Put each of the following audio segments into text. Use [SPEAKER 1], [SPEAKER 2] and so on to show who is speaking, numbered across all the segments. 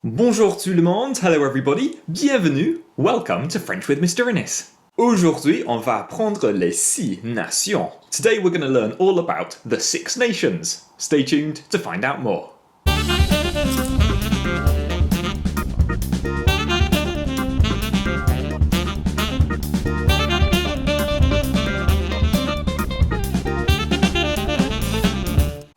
[SPEAKER 1] Bonjour tout le monde, hello everybody, bienvenue, welcome to French with Mr. Innes. Aujourd'hui, on va apprendre les 6 nations. Today we're going to learn all about the 6 nations. Stay tuned to find out more.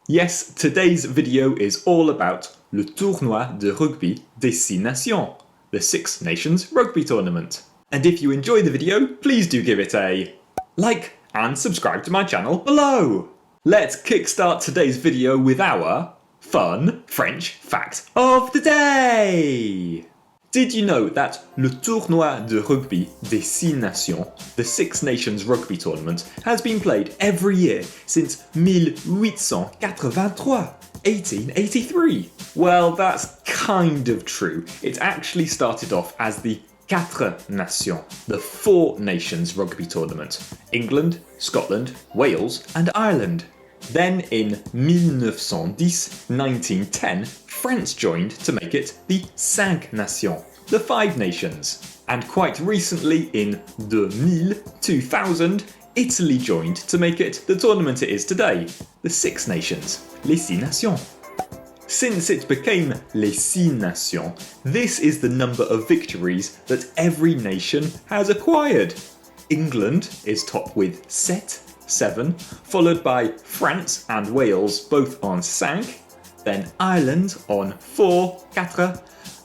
[SPEAKER 1] Yes, today's video is all about le tournoi de rugby des 6 nations, the 6 Nations Rugby Tournament. And if you enjoy the video, please do give it a like and subscribe to my channel below. Let's kickstart today's video with our fun French fact of the day. Did you know that le tournoi de rugby des 6 nations, the 6 Nations Rugby Tournament, has been played every year since 1883? 1883? Well, that's kind of true. It actually started off as the Quatre Nations, the 4 Nations Rugby Tournament. England, Scotland, Wales and Ireland. Then in 1910, France joined to make it the Cinq Nations, the 5 Nations. And quite recently in 2000, Italy joined to make it the tournament it is today, the 6 Nations, les 6 Nations. Since it became les 6 Nations, this is the number of victories that every nation has acquired. England is top with 7, followed by France and Wales both on 5, then Ireland on 4,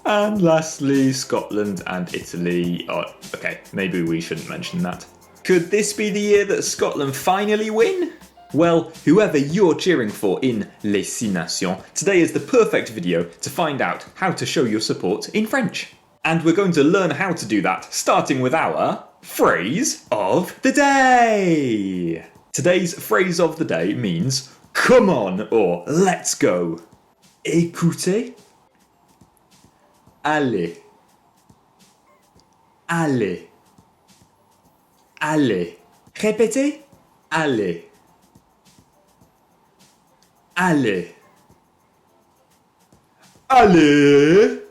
[SPEAKER 1] and lastly Scotland and Italy. Oh, okay, maybe we shouldn't mention that. Could this be the year that Scotland finally win? Well, whoever you're cheering for in Les 6 Nations, today is the perfect video to find out how to show your support in French. And we're going to learn how to do that, starting with our phrase of the day. Today's phrase of the day means come on or let's go. Écoutez. Allez. Allez. Allez. Répétez. Allez. Allez. Allez.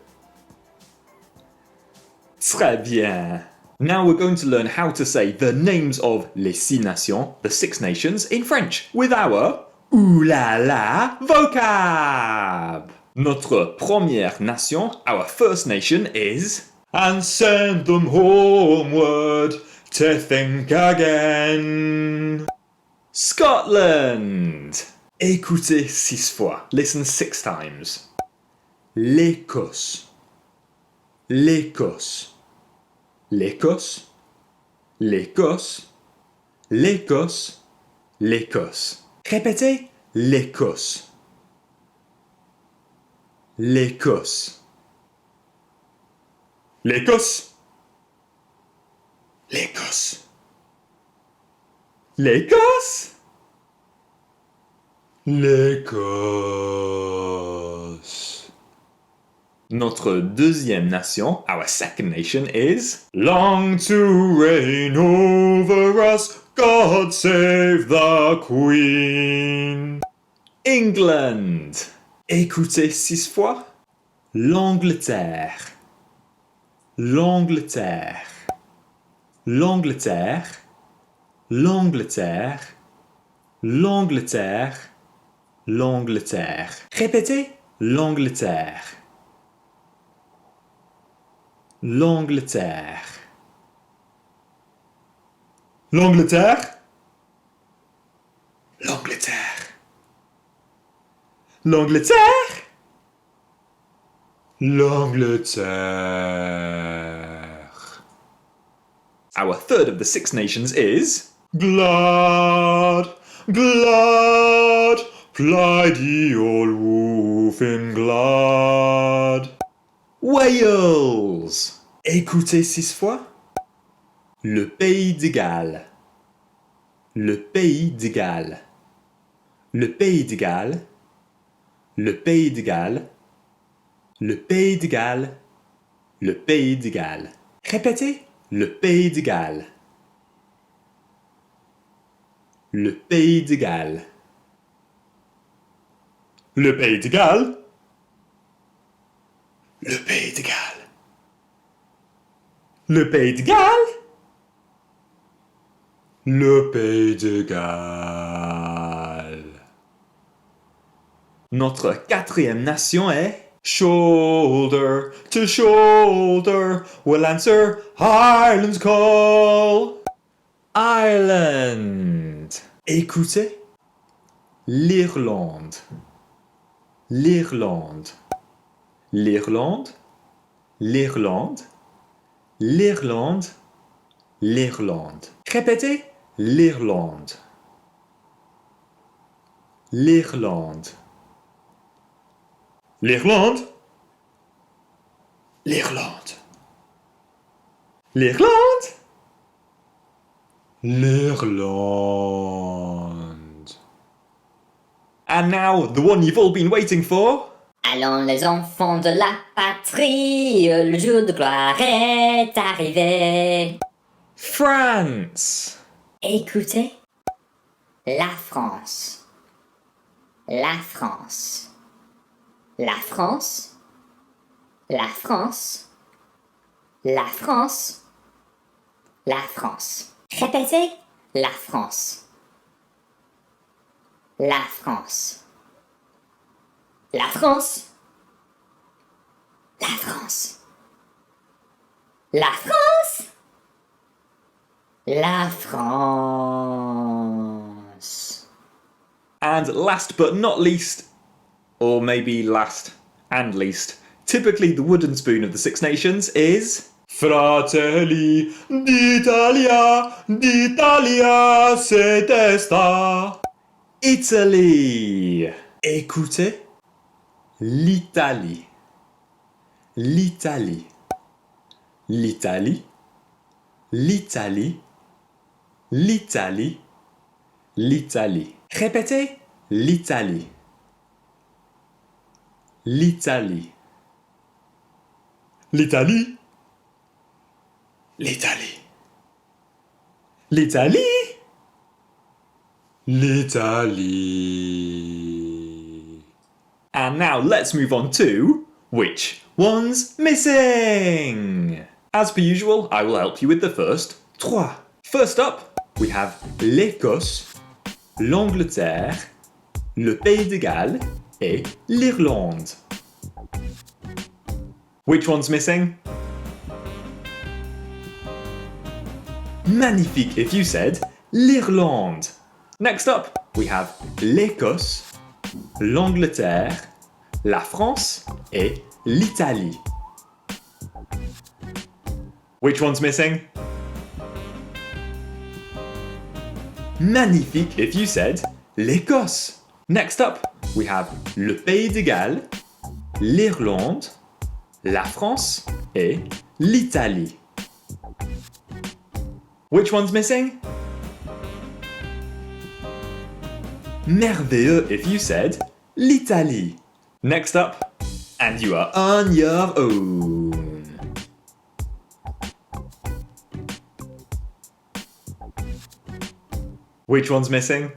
[SPEAKER 1] Très bien. Now we're going to learn how to say the names of les 6 nations, the 6 nations, in French with our Ooh la la vocab. Notre première nation, our first nation is and send them homeward to think again. Scotland. Écoutez 6 fois. Listen 6 times. L'Écosse. L'Écosse. L'Écosse. L'Écosse. L'Écosse. L'Écosse. Répétez. L'Écosse. L'Écosse. L'Écosse. L'Écosse. L'Écosse. L'Écosse. Notre deuxième nation, our second nation, is long to reign over us, God save the Queen. England. Écoutez 6 fois. L'Angleterre. L'Angleterre. L'Angleterre. L'Angleterre. L'Angleterre. L'Angleterre. Répétez. L'Angleterre. L'Angleterre. L'Angleterre. L'Angleterre. L'Angleterre. L'Angleterre. Our third of the 6 nations is glad, glad, fly the old wolf in glad. Wales. Écoutez 6 fois. Le pays de Galles. Le pays de Galles. Le pays de Galles. Le pays de Galles. Le pays de Galles. Le pays de Galles. Répétez. Le pays de Galles. Le pays de Galles. Le pays de Galles. Le Pays de Galles. Le Pays de Galles. Le Pays de Galles. Notre quatrième nation est shoulder to shoulder. We'll answer Ireland's call. Ireland. Écoutez. L'Irlande. L'Irlande. L'Irlande. L'Irlande. L'Irlande. L'Irlande. Répétez. L'Irlande. L'Irlande. L'Irlande. L'Irlande. L'Irlande. L'Irlande. And now, the one you've all been waiting for.
[SPEAKER 2] Allons les enfants de la patrie, le jour de gloire est arrivé.
[SPEAKER 1] France.
[SPEAKER 2] Écoutez, la France. La France. La France. La France. La France. La France. Répétez, la France. La France. La France. La France. La France. La France.
[SPEAKER 1] And last but not least, or maybe last and least, typically the wooden spoon of the Six Nations is Fratelli d'Italia, d'Italia c'est esta. Italy. Écoutez. L'Italie. L'Italie. L'Italie. L'Italie. L'Italie. L'Italie. Répétez. L'Italie. L'Italie. L'Italie. L'Italie. L'Italie. L'Italie. And now let's move on to which one's missing? As per usual, I will help you with the first trois. First up, we have l'Écosse, l'Angleterre, le Pays de Galles et l'Irlande. Which one's missing? Magnifique if you said l'Irlande. Next up, we have l'Écosse, l'Angleterre, la France et l'Italie. Which one's missing? Magnifique if you said l'Écosse. Next up, we have le Pays de Galles, l'Irlande, la France et l'Italie. Which one's missing? Merveilleux if you said l'Italie. Next up, and you are on your own. Which one's missing?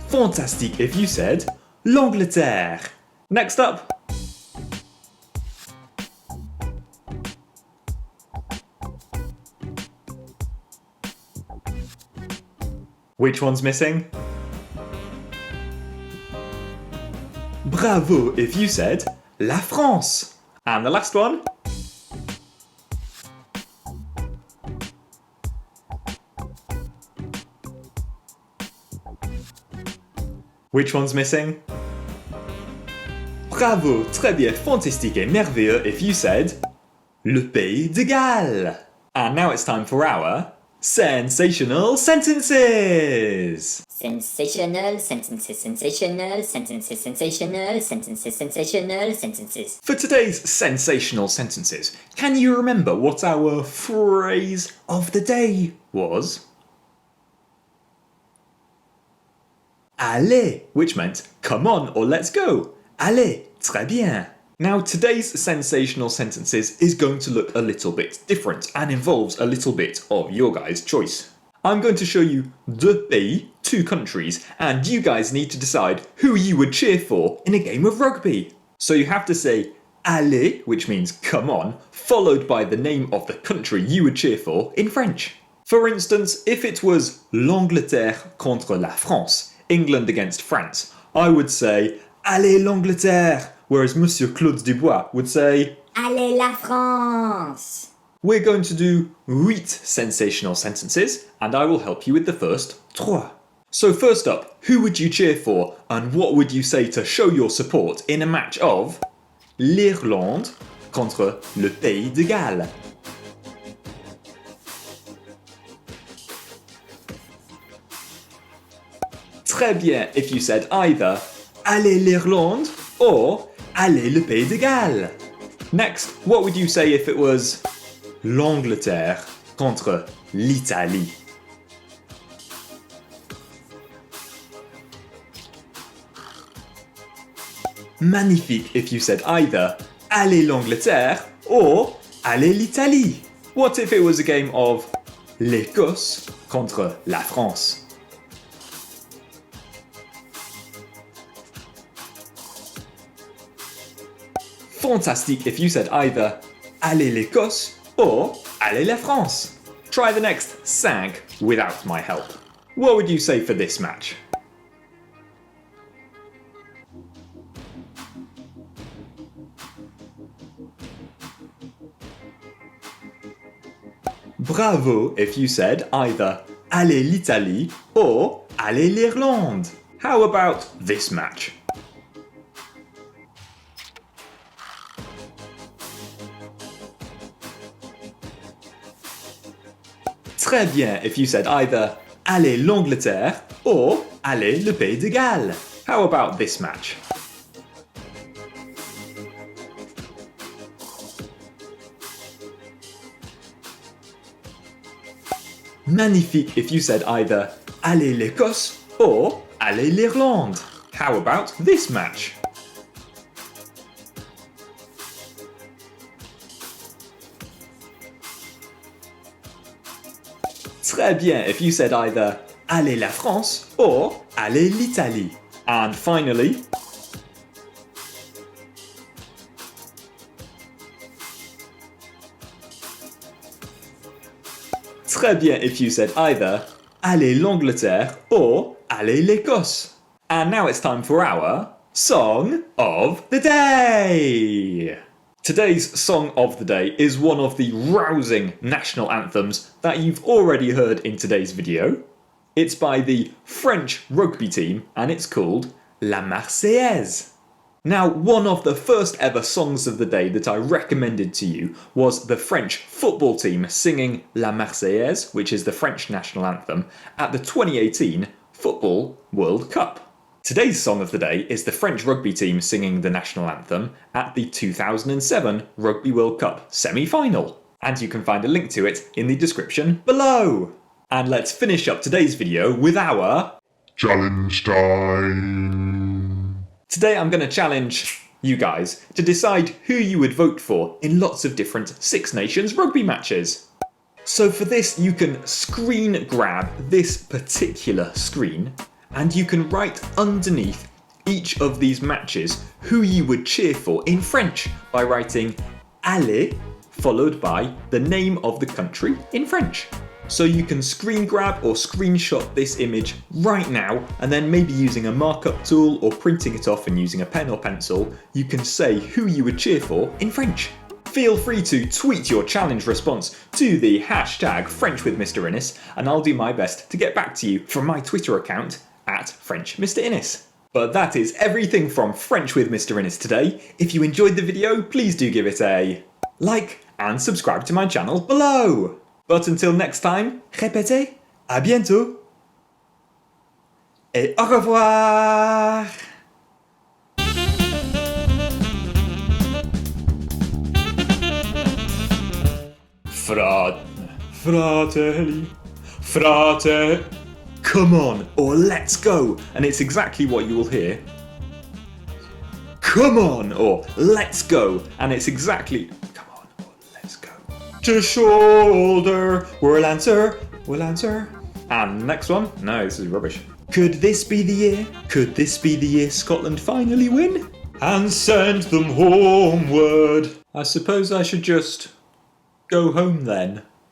[SPEAKER 1] Fantastique if you said l'Angleterre. Next up. Which one's missing? Bravo if you said la France. And the last one. Which one's missing? Bravo, très bien, fantastique et merveilleux if you said le Pays de Galles. And now it's time for our Sensational Sentences!
[SPEAKER 2] Sensational sentences, sensational sentences, sensational sentences, sensational sentences.
[SPEAKER 1] For today's Sensational Sentences, can you remember what our phrase of the day was? Allez, which meant come on or let's go. Allez, très bien. Now today's Sensational Sentences is going to look a little bit different and involves a little bit of your guys' choice. I'm going to show you deux pays, two countries, and you guys need to decide who you would cheer for in a game of rugby. So you have to say Allez, which means come on, followed by the name of the country you would cheer for in French. For instance, if it was l'Angleterre contre la France, England against France, I would say Allez l'Angleterre, whereas Monsieur Claude Dubois would say
[SPEAKER 2] Allez la France!
[SPEAKER 1] We're going to do 8 sensational sentences, and I will help you with the first 3. So first up, who would you cheer for, and what would you say to show your support in a match of l'Irlande contre le Pays de Galles? Très bien if you said either Allez l'Irlande or Allez le Pays de Galles. Next, what would you say if it was l'Angleterre contre l'Italie? Magnifique if you said either Allez l'Angleterre or Allez l'Italie. What if it was a game of l'Écosse contre la France? Fantastic if you said either Allez l'Écosse or Allez la France. Try the next 5 without my help. What would you say for this match? Bravo if you said either Allez l'Italie or Allez l'Irlande. How about this match? Très bien if you said either Allez l'Angleterre or Allez le Pays de Galles. How about this match? Magnifique if you said either Allez l'Écosse or Allez l'Irlande. How about this match? Très bien if you said either Allez la France or Allez l'Italie. And finally, très bien if you said either Allez l'Angleterre or Allez l'Écosse. And now it's time for our Song of the Day! Today's Song of the Day is one of the rousing national anthems that you've already heard in today's video. It's by the French rugby team and it's called La Marseillaise. Now, one of the first ever songs of the day that I recommended to you was the French football team singing La Marseillaise, which is the French national anthem, at the 2018 Football World Cup. Today's song of the day is the French rugby team singing the national anthem at the 2007 Rugby World Cup semi-final. And you can find a link to it in the description below. And let's finish up today's video with our
[SPEAKER 3] challenge time.
[SPEAKER 1] Today I'm going to challenge you guys to decide who you would vote for in lots of different Six Nations rugby matches. So for this you can screen grab this particular screen and you can write underneath each of these matches who you would cheer for in French by writing Allez followed by the name of the country in French. So you can screen grab or screenshot this image right now and then maybe using a markup tool or printing it off and using a pen or pencil, you can say who you would cheer for in French. Feel free to tweet your challenge response to the hashtag French with Mr. Innes and I'll do my best to get back to you from my Twitter account at French Mr. Innes. But that is everything from French with Mr. Innes today. If you enjoyed the video, please do give it a like and subscribe to my channel below. But until next time, répétez, à bientôt, et au revoir! Fratelli, come on, or let's go, and it's exactly what you will hear. Come on, or let's go, and it's exactly, come on, or let's go. To shoulder, we'll answer. And next one, no, this is rubbish. Could this be the year? Could this be the year Scotland finally win? And send them homeward. I suppose I should just go home then.